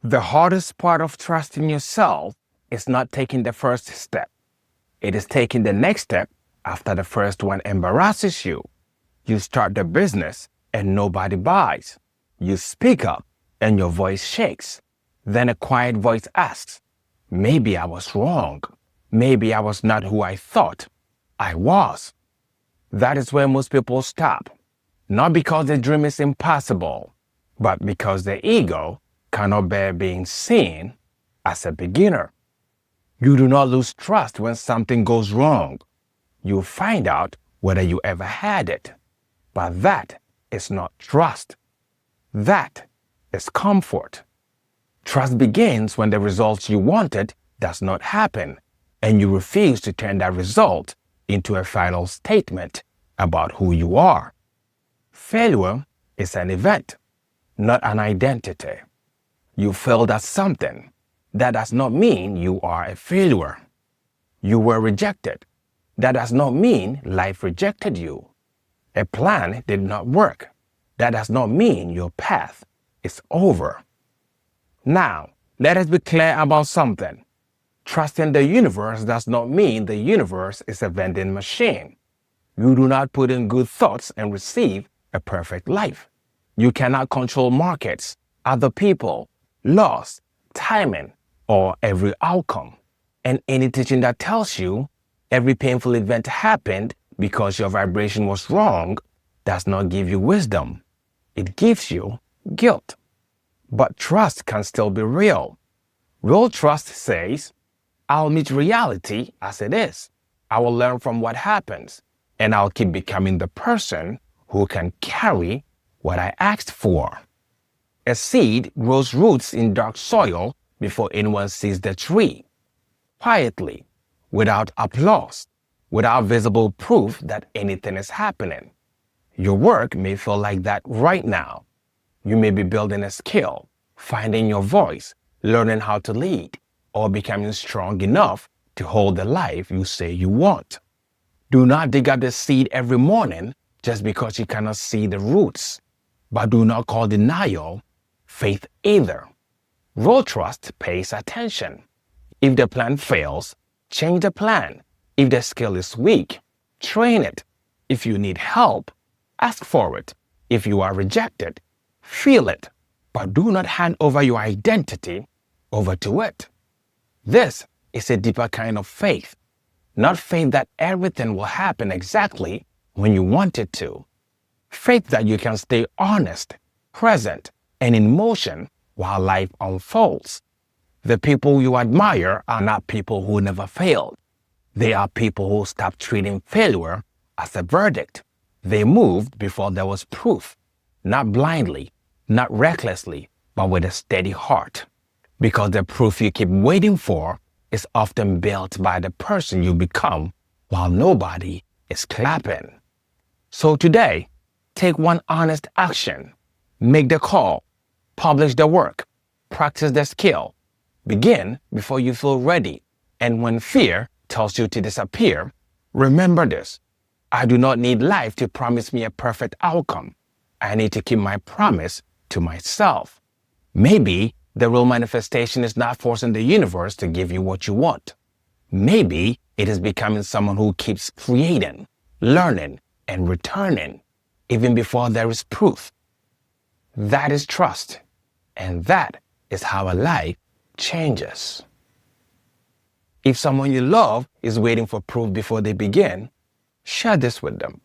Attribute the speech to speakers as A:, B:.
A: The hardest part of trusting yourself is not taking the first step. It is taking the next step after the first one embarrasses you. You start the business and nobody buys. You speak up and your voice shakes. Then a quiet voice asks, maybe I was wrong. Maybe I was not who I thought I was. That is where most people stop. Not because the dream is impossible, but because the ego cannot bear being seen as a beginner. You do not lose trust when something goes wrong. You find out whether you ever had it. But that is not trust. That is comfort. Trust begins when the results you wanted does not happen, and you refuse to turn that result into a final statement about who you are. Failure is an event, not an identity. You failed at something. That does not mean you are a failure. You were rejected. That does not mean life rejected you. A plan did not work. That does not mean your path is over. Now, let us be clear about something. Trusting the universe does not mean the universe is a vending machine. You do not put in good thoughts and receive a perfect life. You cannot control markets, other people, laws, timing, or every outcome. And any teaching that tells you every painful event happened because your vibration was wrong does not give you wisdom. It gives you guilt. But trust can still be real. Real trust says, I'll meet reality as it is. I will learn from what happens, and I'll keep becoming the person who can carry what I asked for. A seed grows roots in dark soil before anyone sees the tree. Quietly, without applause, without visible proof that anything is happening. Your work may feel like that right now. You may be building a skill, finding your voice, learning how to lead, or becoming strong enough to hold the life you say you want. Do not dig up the seed every morning just because you cannot see the roots. But do not call denial faith either. Real trust pays attention. If the plan fails, change the plan. If the skill is weak, train it. If you need help, ask for it. If you are rejected, feel it. But do not hand over your identity over to it. This is a deeper kind of faith. Not faith that everything will happen exactly when you want it to. Faith that you can stay honest, present, and in motion while life unfolds. The people you admire are not people who never failed. They are people who stopped treating failure as a verdict. They moved before there was proof, not blindly, not recklessly, but with a steady heart. Because the proof you keep waiting for is often built by the person you become while nobody is clapping. So today, take one honest action. Make the call, publish the work, practice the skill. Begin before you feel ready. And when fear tells you to disappear, remember this. I do not need life to promise me a perfect outcome. I need to keep my promise to myself. Maybe the real manifestation is not forcing the universe to give you what you want. Maybe it is becoming someone who keeps creating, learning, and returning, even before there is proof. That is trust, and that is how a life changes. If someone you love is waiting for proof before they begin, share this with them.